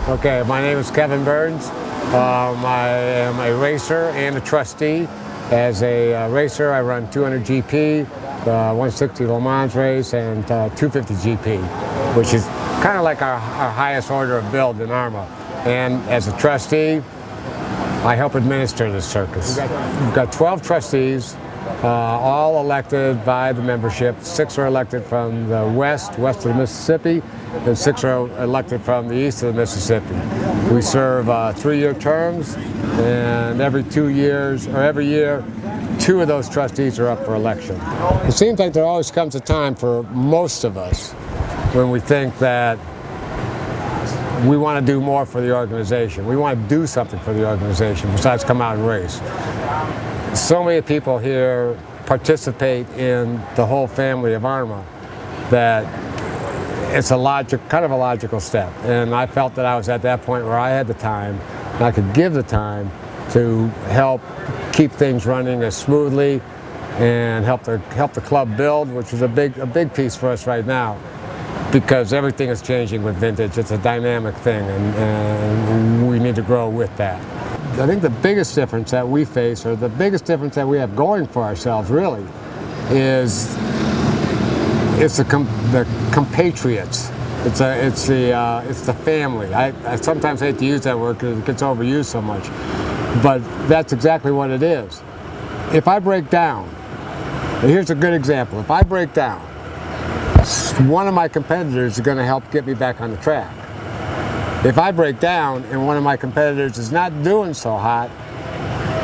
Okay, my name is Kevin Burns. I am a racer and a trustee. As a racer, I run 200 GP, 160 Le Mans race, and 250 GP, which is kind of like our highest order of build in ARMA. And as a trustee, I help administer this circus. We've got 12 trustees, all elected by the membership. 6 are elected from the west of the Mississippi, and 6 are elected from the east of the Mississippi. We serve 3-year terms, and every year, 2 of those trustees are up for election. It seems like there always comes a time for most of us when we think that we want to do more for the organization. We want to do something for the organization besides come out and race. So many people here participate in the whole family of ARMA that it's kind of a logical step. And I felt that I was at that point where I had the time, and I could give the time to help keep things running as smoothly and help the club build, which is a big piece for us right now, because everything is changing with vintage. It's a dynamic thing, and we need to grow with that. I think the biggest difference that we face, or the biggest difference that we have going for ourselves really, is it's the compatriots. It's the family. I sometimes hate to use that word because it gets overused so much, but that's exactly what it is. If I break down, here's a good example. If I break down, one of my competitors is going to help get me back on the track. If I break down and one of my competitors is not doing so hot,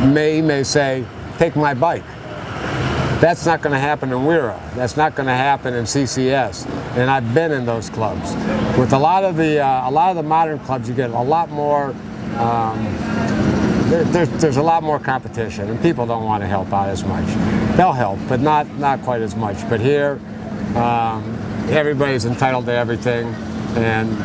may say, take my bike. That's not going to happen in WERA. That's not going to happen in CCS. And I've been in those clubs. With a lot of the modern clubs, you get a lot more. There's a lot more competition, and people don't want to help out as much. They'll help, but not quite as much. But here, everybody's entitled to everything, and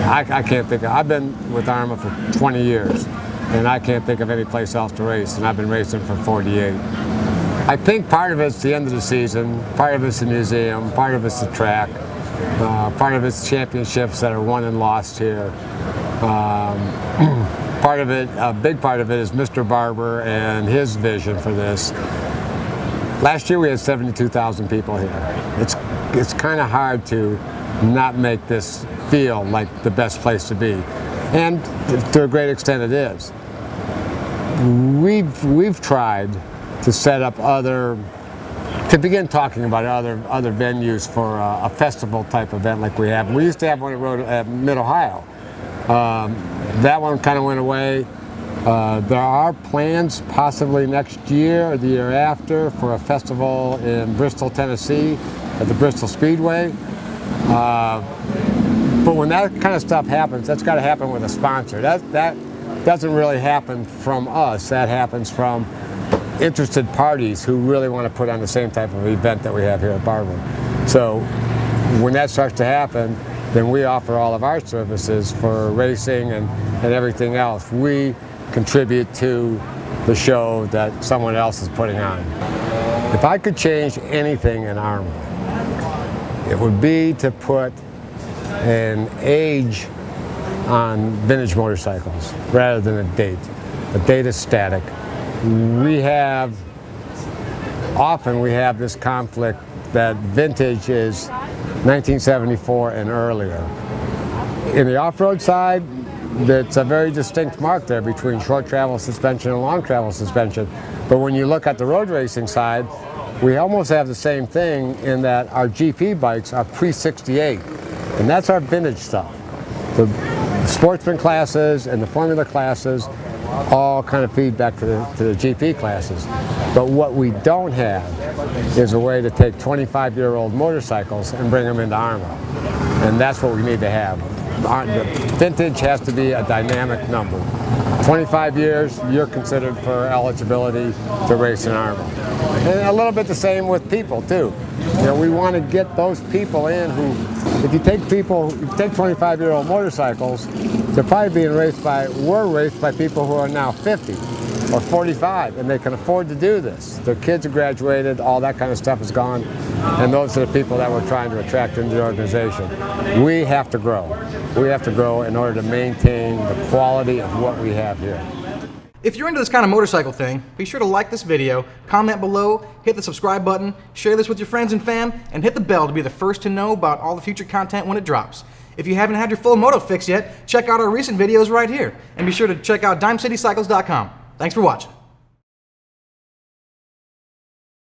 I can't think of. I've been with ARMA for 20 years, and I can't think of any place else to race, and I've been racing for 48. I think part of it's the end of the season, part of it's the museum, part of it's the track, part of it's championships that are won and lost here. Part of it, a big part of it, is Mr. Barber and his vision for this. Last year we had 72,000 people here. It's kind of hard to not make this feel like the best place to be, and to a great extent it is. We've tried to set up to begin talking about other venues for a festival type event like we have. We used to have one at Mid-Ohio. That one kind of went away. There are plans possibly next year or the year after for a festival in Bristol, Tennessee at the Bristol Speedway. But when that kind of stuff happens, that's got to happen with a sponsor. That doesn't really happen from us. That happens from interested parties who really want to put on the same type of event that we have here at Barber. So when that starts to happen, then we offer all of our services for racing and everything else. We contribute to the show that someone else is putting on. If I could change anything in ARMA, it would be to put an age on vintage motorcycles rather than a date. A date is static. Often we have this conflict that vintage is 1974 and earlier. In the off-road side, it's a very distinct mark there between short travel suspension and long travel suspension. But when you look at the road racing side, we almost have the same thing in that our GP bikes are pre-68, and that's our vintage stuff. The sportsman classes and the formula classes all kind of feed back to the GP classes. But what we don't have is a way to take 25-year-old motorcycles and bring them into ARMA. And that's what we need to have. The vintage has to be a dynamic number. 25 years, you're considered for eligibility to race in ARMA. And a little bit the same with people too. You know, we want to get those people in who, if you take 25-year-old motorcycles, they're probably were raced by people who are now 50 or 45, and they can afford to do this. Their kids have graduated, all that kind of stuff is gone, and those are the people that we're trying to attract into the organization. We have to grow. we have to grow in order to maintain the quality of what we have here. If you're into this kind of motorcycle thing, be sure to like this video, comment below, hit the subscribe button, share this with your friends and fam, and hit the bell to be the first to know about all the future content when it drops. If you haven't had your full moto fix yet, check out our recent videos right here, and be sure to check out DimeCityCycles.com. Thanks for watching.